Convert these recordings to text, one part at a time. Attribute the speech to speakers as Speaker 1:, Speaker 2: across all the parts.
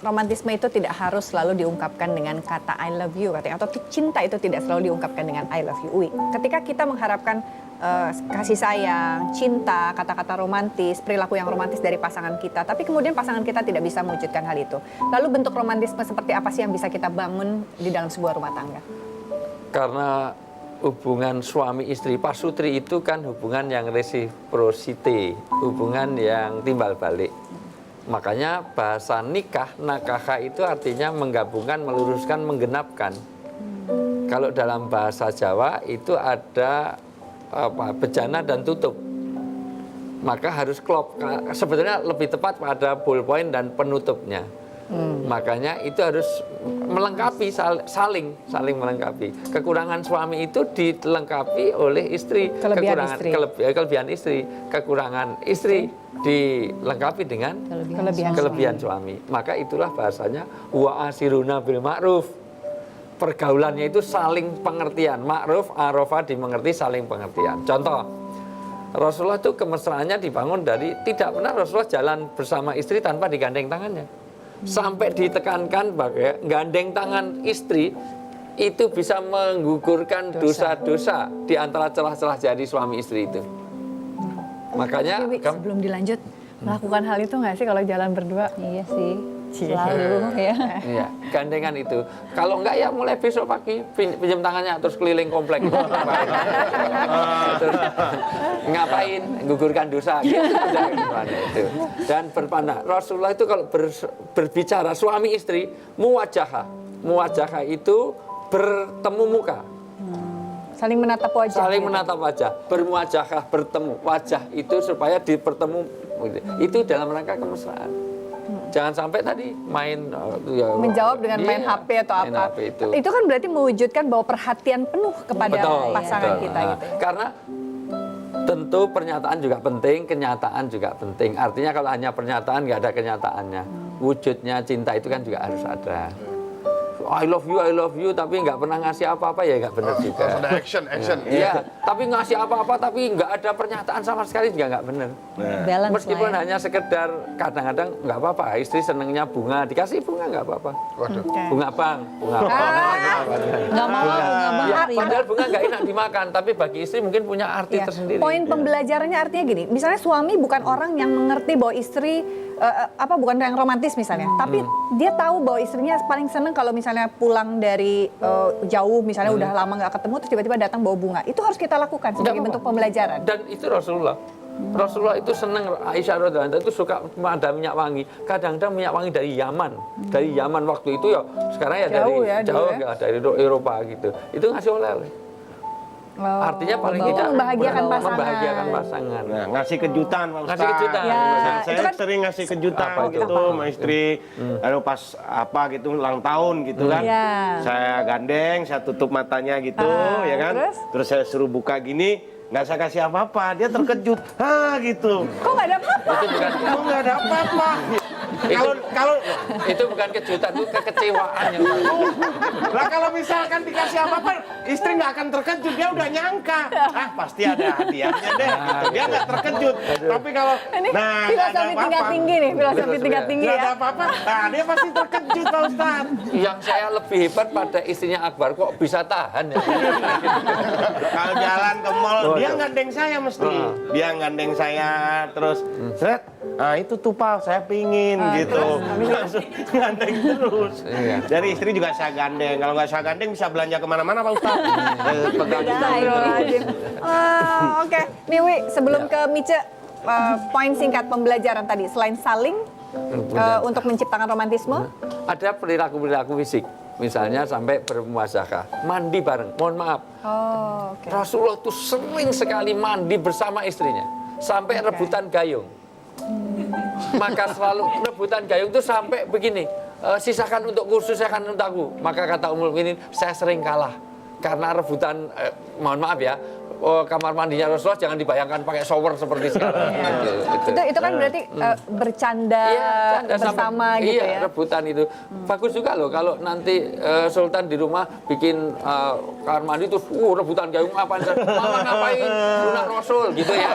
Speaker 1: romantisme itu tidak harus selalu diungkapkan dengan kata I love you katanya, atau cinta itu tidak selalu diungkapkan dengan I love you. Uwi, ketika kita mengharapkan kasih sayang, cinta, kata-kata romantis, perilaku yang romantis dari pasangan kita, tapi kemudian pasangan kita tidak bisa mewujudkan hal itu. Lalu bentuk romantisme seperti apa sih yang bisa kita bangun di dalam sebuah rumah tangga?
Speaker 2: Karena hubungan suami istri pasutri itu kan hubungan yang reciprocity, hubungan yang timbal balik. Makanya bahasa nikah, nakaha itu artinya menggabungkan, meluruskan, menggenapkan. Kalau dalam bahasa Jawa itu ada bejana dan tutup, maka harus klop. Sebetulnya lebih tepat pada ballpoint dan penutupnya. Makanya itu harus melengkapi, saling melengkapi. Kekurangan suami itu dilengkapi oleh istri, kelebihan istri, kekurangan istri dilengkapi dengan kelebihan suami. Maka itulah bahasanya wa asiruna bil ma'ruf. Pergaulannya itu saling pengertian, ma'ruf, arafah dimengerti, saling pengertian. Contoh, Rasulullah itu kemesraannya dibangun dari tidak pernah Rasulullah jalan bersama istri tanpa digandeng tangannya. Sampai ditekankan bahwa gandeng tangan istri itu bisa menggugurkan dosa-dosa di antara celah-celah jadi suami istri itu. Makanya
Speaker 1: sebelum dilanjut, melakukan hal itu nggak sih kalau jalan berdua?
Speaker 3: Iya sih. Selalu ya.
Speaker 2: Iya, gandengan itu. Kalau enggak ya mulai besok pagi pinjam tangannya terus keliling komplek. Terus, ngapain? Gugurkan dosa gitu. Itu. Dan berpandang Rasulullah itu kalau berbicara suami istri muwajahah. Muwajahah itu bertemu muka.
Speaker 1: Saling menatap wajah.
Speaker 2: Saling menatap wajah, bermuwajahah, bertemu wajah itu supaya dipertemu. Itu dalam rangka kemesraan. Jangan sampai tadi main
Speaker 1: menjawab dengan main HP atau apa. Itu kan berarti mewujudkan bahwa perhatian penuh kepada pasangan kita gitu. Ya.
Speaker 2: Karena tentu pernyataan juga penting, kenyataan juga penting. Artinya kalau hanya pernyataan nggak ada kenyataannya. Wujudnya cinta itu kan juga harus ada. I love you, tapi nggak pernah ngasih apa-apa ya nggak benar juga.
Speaker 4: Ada action.
Speaker 2: Iya, tapi ngasih apa-apa tapi nggak ada pernyataan sama sekali juga nggak benar.
Speaker 3: Balance
Speaker 2: Meskipun hanya sekedar kadang-kadang nggak apa-apa, istri senengnya bunga, dikasih bunga nggak apa-apa. Bunga bang.
Speaker 3: Nggak mau bunga
Speaker 2: Ya,
Speaker 3: bang.
Speaker 2: padahal bunga nggak enak dimakan, tapi bagi istri mungkin punya arti tersendiri.
Speaker 1: Poin pembelajarannya artinya gini, misalnya suami bukan orang yang mengerti bahwa istri bukan yang romantis misalnya, tapi dia tahu bahwa istrinya paling seneng kalau misalnya pulang dari jauh, misalnya udah lama nggak ketemu, terus tiba-tiba datang bawa bunga. Itu harus kita lakukan sebagai bentuk pembelajaran.
Speaker 2: Dan itu Rasulullah. Rasulullah itu senang, Aisyah radhiyallahu anha itu suka ada minyak wangi. Kadang-kadang minyak wangi dari Yaman. Dari Yaman waktu itu ya, sekarang ya dari Eropa gitu. Itu ngasih oleh-oleh. Artinya paling tidak
Speaker 1: membahagiakan
Speaker 2: pasangan.
Speaker 5: Nah, ngasih kejutan, Pak Ustaz.
Speaker 2: Ngasih kejutan.
Speaker 1: Ya,
Speaker 5: Saya
Speaker 1: kan
Speaker 5: sering ngasih kejutan
Speaker 2: apa
Speaker 5: gitu sama istri. Lalu pas apa gitu ulang tahun gitu kan. Saya gandeng, saya tutup matanya gitu, ya kan. Terus saya suruh buka gini, nggak saya kasih apa-apa, dia terkejut. Gitu.
Speaker 1: kok nggak ada apa-apa?
Speaker 2: Itu bukan
Speaker 5: Kok nggak ada apa-apa? Kalau
Speaker 2: itu bukan kejutan, itu kekecewaan yang
Speaker 5: lah kalau misalkan dikasih apa-apa, istri nggak akan terkejut, dia udah nyangka. Pasti ada hadiahnya deh. Gitu. Dia nggak terkejut. Tapi kalau
Speaker 1: Filosofi tingkat tinggi nih, filosofi tingkat tinggi
Speaker 5: nggak
Speaker 1: ya.
Speaker 5: ada apa-apa, nah dia pasti terkejut, Pak Ustaz.
Speaker 2: Yang saya lebih hebat pada istrinya Akbar, kok bisa tahan ya?
Speaker 5: Kalau jalan ke mall, dia gandeng saya mesti. Dia gandeng saya, terus seret. Nah itu tuh Pak, saya pingin gitu. Langsung gandeng terus. Jadi istri juga saya gandeng. Kalau nggak saya gandeng bisa belanja kemana-mana Pak Ustaz.
Speaker 1: Oke, nih Wi, sebelum ke Mice, poin singkat pembelajaran tadi, selain saling untuk menciptakan romantisme,
Speaker 2: ada perilaku-perilaku fisik. Misalnya sampai bermuasakah, mandi bareng. Mohon maaf, Rasulullah itu sering sekali mandi bersama istrinya, sampai rebutan gayung. Maka selalu rebutan gayung itu sampai begini, sisakan untuk kursus, sisakan untuk aku. Maka kata Ummul Mukminin, saya sering kalah. karena rebutan, mohon maaf ya, kamar mandinya Rasulullah jangan dibayangkan pakai shower seperti sekarang.
Speaker 1: Itu kan berarti bercanda
Speaker 2: canda
Speaker 1: bersama
Speaker 2: sampai,
Speaker 1: gitu
Speaker 2: iya,
Speaker 1: ya.
Speaker 2: rebutan itu. Bagus juga loh kalau nanti Sultan di rumah bikin kamar mandi terus rebutan gayung apa mama ngapain lunak Rasul gitu ya.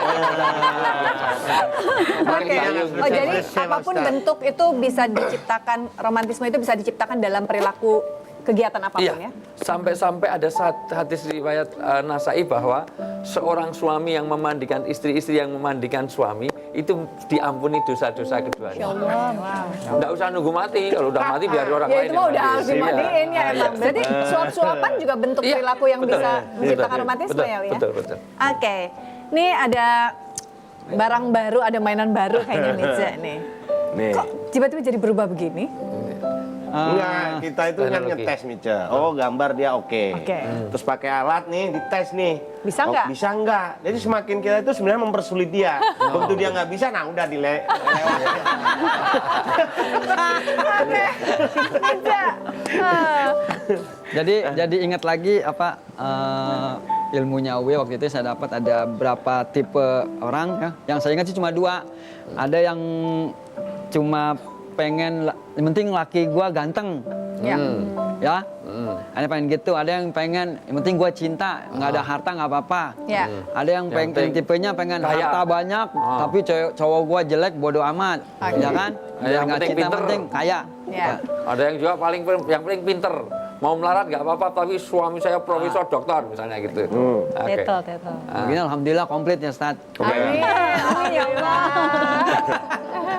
Speaker 1: Oke. Oh, jadi apapun bentuk itu bisa diciptakan, romantisme itu bisa diciptakan dalam perilaku kegiatan apapun ya.
Speaker 2: Iya, sampai-sampai ada hadis riwayat Nasai bahwa seorang suami yang memandikan istri yang memandikan suami itu diampuni dosa-dosa keduanya. Nggak usah nunggu mati, kalau udah mati biar orang
Speaker 1: Ya
Speaker 2: lain
Speaker 1: itu
Speaker 2: yang
Speaker 1: mah udah
Speaker 2: mandi.
Speaker 1: harus dimandiin ya emang. Berarti suap-suapan juga bentuk
Speaker 2: Iya,
Speaker 1: perilaku yang
Speaker 2: betul.
Speaker 1: bisa menciptakan
Speaker 2: Betul,
Speaker 1: romantisme
Speaker 2: betul,
Speaker 1: ya, Wi, ya.
Speaker 2: betul.
Speaker 1: Oke. Ini ada barang baru, ada mainan baru kayaknya Mitza nih.
Speaker 5: Nih.
Speaker 1: Kok tiba-tiba jadi berubah begini?
Speaker 5: Enggak, kita itu kan
Speaker 2: teknologi.
Speaker 5: ngetes Mica. Oh, gambar dia oke.
Speaker 1: Oke.
Speaker 5: Terus pakai alat nih, dites nih.
Speaker 1: Bisa
Speaker 5: Oh,
Speaker 1: nggak?
Speaker 5: bisa nggak? Jadi semakin kita itu sebenarnya mempersulit dia. Waktu dia nggak bisa, nah udah lewat.
Speaker 1: Oke. Mitza.
Speaker 4: Jadi ingat lagi apa ilmunya Uwe waktu itu saya dapat ada berapa tipe orang ya. Yang saya ingat sih cuma 2. Ada yang cuma pengen yang penting laki gua ganteng.
Speaker 1: Ya.
Speaker 4: Ya. Ada pengen gitu, ada yang pengen yang penting gua cinta, nggak ada harta nggak apa-apa.
Speaker 1: Ya.
Speaker 4: Ada yang pengen
Speaker 2: penting
Speaker 4: tipenya pengen
Speaker 2: kaya.
Speaker 4: harta banyak, tapi cowok gua jelek bodoh amat.
Speaker 1: Oke.
Speaker 4: Ya kan?
Speaker 2: Yang
Speaker 4: Nggak
Speaker 2: penting
Speaker 4: cinta
Speaker 2: pinter.
Speaker 4: penting kaya.
Speaker 1: Ya.
Speaker 2: Ada yang juga yang paling pinter. Mau melarat nggak apa-apa, tapi suami saya profesor doktor misalnya gitu. Oke.
Speaker 3: Teto.
Speaker 4: Begini alhamdulillah komplit ya Ustaz.
Speaker 1: Amin. Amin ya Allah.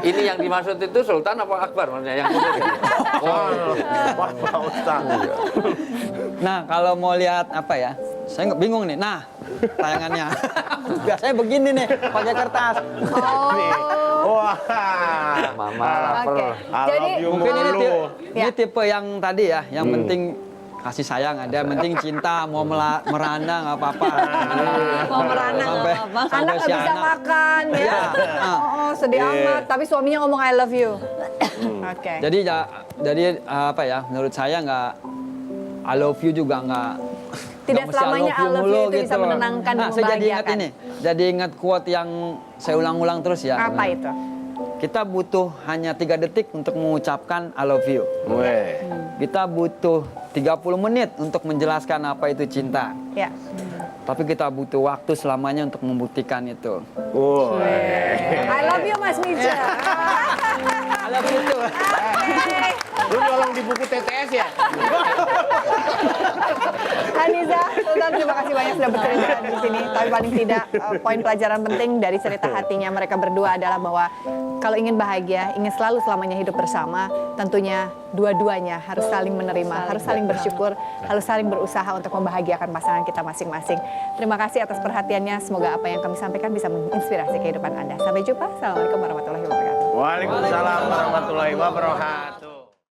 Speaker 2: Ini yang dimaksud itu Sultan apa Akbar maksudnya yang punya?
Speaker 5: Wah, Pak Ustaz.
Speaker 4: Nah, kalau mau lihat apa ya? Saya nggak bingung nih. Nah, tayangannya. Biasanya begini nih, pakai kertas.
Speaker 5: Nih. Wah.
Speaker 2: Mama lapar.
Speaker 1: Oke.
Speaker 5: I
Speaker 1: Jadi
Speaker 5: love you
Speaker 4: Mungkin ini,
Speaker 5: mulu.
Speaker 1: Ya.
Speaker 4: ini tipe yang tadi ya, yang penting kasih sayang ada, yang penting cinta, mau merana nggak apa-apa.
Speaker 3: Mau merana nggak
Speaker 4: Sampai-
Speaker 3: apa-apa.
Speaker 4: sampai
Speaker 1: Anak nggak
Speaker 4: si
Speaker 1: bisa
Speaker 4: anak.
Speaker 1: makan ya.
Speaker 4: Iya.
Speaker 1: Oh, sedih amat. Tapi suaminya ngomong I love you. Oke.
Speaker 4: Jadi apa ya? Menurut saya nggak I love you juga nggak.
Speaker 1: Tidak
Speaker 4: nggak mesti
Speaker 1: selamanya I love you itu bisa menenangkan dan
Speaker 4: Saya jadi ingat
Speaker 1: membahagiakan.
Speaker 4: ini. Jadi ingat quote yang saya ulang-ulang terus ya.
Speaker 1: Apa itu?
Speaker 4: Kita butuh hanya 3 detik untuk mengucapkan I love you.
Speaker 5: Weh.
Speaker 4: Kita butuh 30 menit untuk menjelaskan apa itu cinta.
Speaker 1: Ya.
Speaker 4: Tapi kita butuh waktu selamanya untuk membuktikan itu.
Speaker 5: Wah.
Speaker 1: I love you Mas Mija.
Speaker 4: I love you too.
Speaker 5: Lu nyolong di buku TTS ya?
Speaker 1: Haniza, Sultan, terima kasih banyak sudah bercerita di sini. Tapi paling tidak, poin pelajaran penting dari cerita hatinya mereka berdua adalah bahwa kalau ingin bahagia, ingin selalu selamanya hidup bersama, tentunya dua-duanya harus saling menerima, harus saling bersyukur, harus saling berusaha untuk membahagiakan pasangan kita masing-masing. Terima kasih atas perhatiannya. Semoga apa yang kami sampaikan bisa menginspirasi kehidupan Anda. Sampai jumpa. Assalamualaikum warahmatullahi wabarakatuh.
Speaker 5: Waalaikumsalam warahmatullahi wabarakatuh.